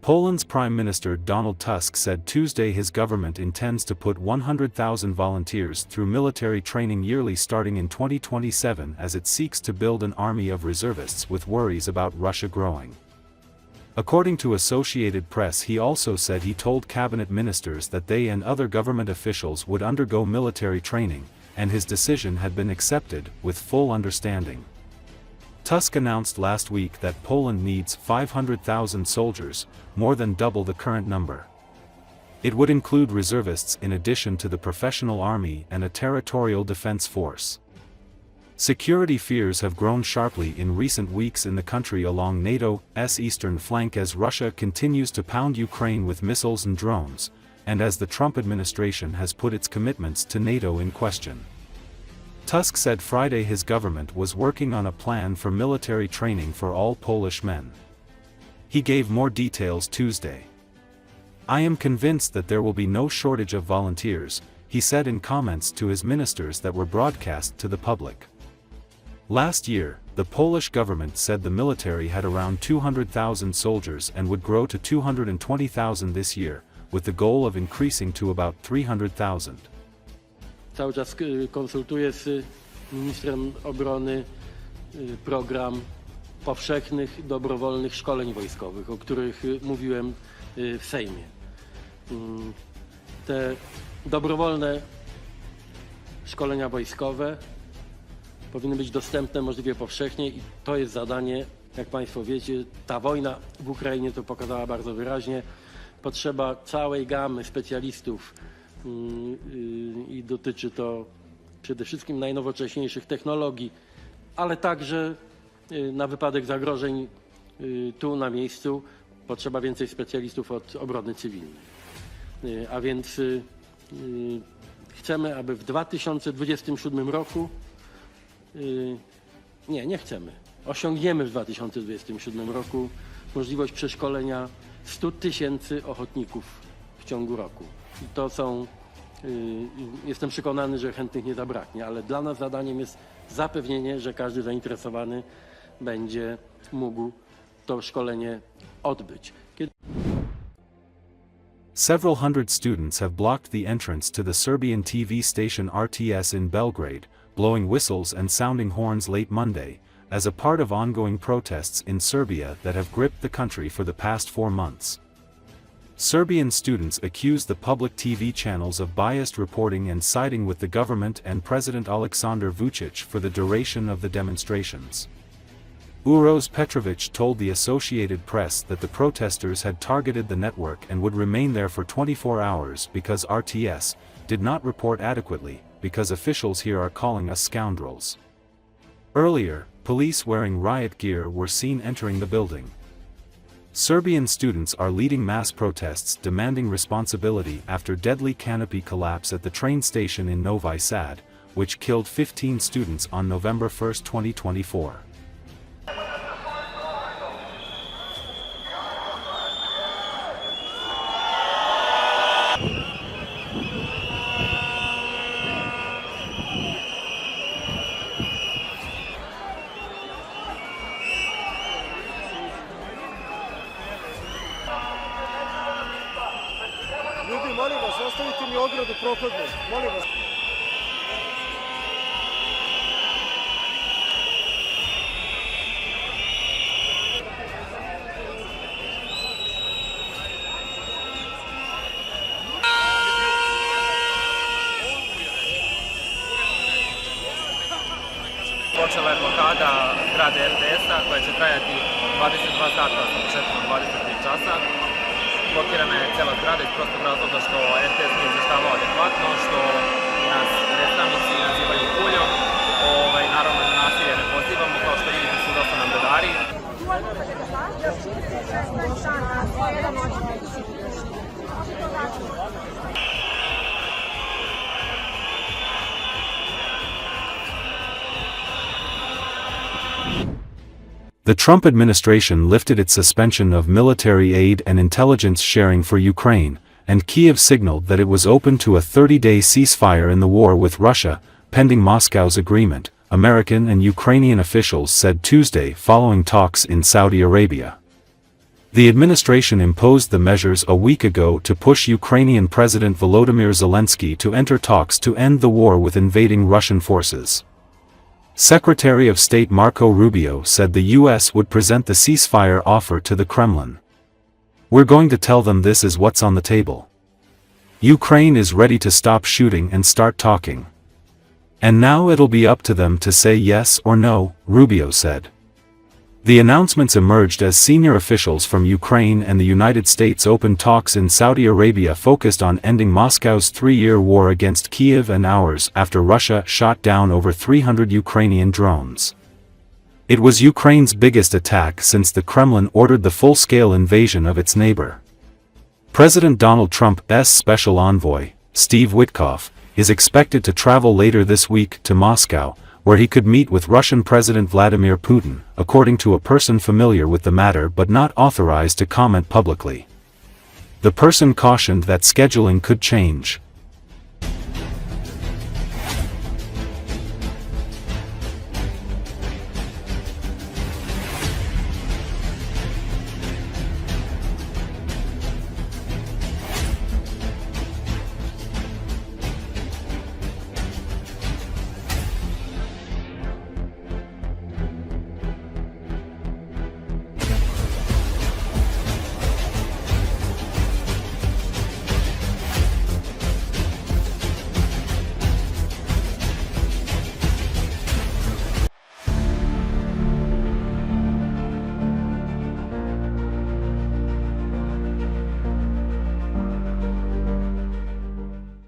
Poland's Prime Minister Donald Tusk said Tuesday his government intends to put 100,000 volunteers through military training yearly starting in 2027 as it seeks to build an army of reservists with worries about Russia growing. According to Associated Press, he also said he told cabinet ministers that they and other government officials would undergo military training, and his decision had been accepted with full understanding. Tusk announced last week that Poland needs 500,000 soldiers, more than double the current number. It would include reservists in addition to the professional army and a territorial defense force. Security fears have grown sharply in recent weeks in the country along NATO's eastern flank as Russia continues to pound Ukraine with missiles and drones, and as the Trump administration has put its commitments to NATO in question. Tusk said Friday his government was working on a plan for military training for all Polish men. He gave more details Tuesday. "I am convinced that there will be no shortage of volunteers," he said in comments to his ministers that were broadcast to the public. Last year, the Polish government said the military had around 200,000 soldiers and would grow to 220,000 this year, with the goal of increasing to about 300,000. Cały czas konsultuję z ministrem obrony program powszechnych, dobrowolnych szkoleń wojskowych, o których mówiłem w Sejmie. Te dobrowolne szkolenia wojskowe powinny być dostępne możliwie powszechnie i to jest zadanie, jak Państwo wiecie, ta wojna w Ukrainie to pokazała bardzo wyraźnie. Potrzeba całej gamy specjalistów i dotyczy to przede wszystkim najnowocześniejszych technologii, ale także na wypadek zagrożeń tu na miejscu potrzeba więcej specjalistów od obrony cywilnej. A więc chcemy, aby w 2027 roku, nie chcemy, osiągniemy w 2027 roku możliwość przeszkolenia 100 000 ochotników w ciągu roku. I to są, jestem przekonany, że chętnych nie zabraknie, ale dla nas zadaniem jest zapewnienie, że każdy zainteresowany będzie mógł to szkolenie odbyć. Several hundred students have blocked the entrance to the Serbian TV station RTS in Belgrade, blowing whistles and sounding horns late Monday, as a part of ongoing protests in Serbia that have gripped the country for the past 4 months. Serbian students accuse the public TV channels of biased reporting and siding with the government and President Aleksandar Vučić for the duration of the demonstrations. Uroš Petrović told the Associated Press that the protesters had targeted the network and would remain there for 24 hours because RTS did not report adequately, because officials here are calling us scoundrels. Earlier, police wearing riot gear were seen entering the building. Serbian students are leading mass protests demanding responsibility after deadly canopy collapse at the train station in Novi Sad, which killed 15 students on November 1, 2024. Ljudi, molim vas, ostavite mi ogradu prohodnu, molim vas. Počela je blokada zgrade RTS-a koja će trajati 22 sata sa početkom 23 časa. Blokirana je cijela zgrada iz prostog razloga što RTS nije izvještavao adekvatno, što nas predstavnici nazivaju kuljom. Naravno na nasilje ne pozivamo, kao što vidite svuda su nam redari. The Trump administration lifted its suspension of military aid and intelligence sharing for Ukraine, and Kiev signaled that it was open to a 30-day ceasefire in the war with Russia, pending Moscow's agreement, American and Ukrainian officials said Tuesday following talks in Saudi Arabia. The administration imposed the measures a week ago to push Ukrainian President Volodymyr Zelensky to enter talks to end the war with invading Russian forces. Secretary of State Marco Rubio said the U.S. would present the ceasefire offer to the Kremlin. "We're going to tell them this is what's on the table. Ukraine is ready to stop shooting and start talking. And now it'll be up to them to say yes or no," Rubio said. The announcements emerged as senior officials from Ukraine and the United States opened talks in Saudi Arabia focused on ending Moscow's three-year war against Kiev and hours after Russia shot down over 300 Ukrainian drones. It was Ukraine's biggest attack since the Kremlin ordered the full-scale invasion of its neighbor. President Donald Trump's special envoy, Steve Witkoff, is expected to travel later this week to Moscow, where he could meet with Russian President Vladimir Putin, according to a person familiar with the matter but not authorized to comment publicly. The person cautioned that scheduling could change.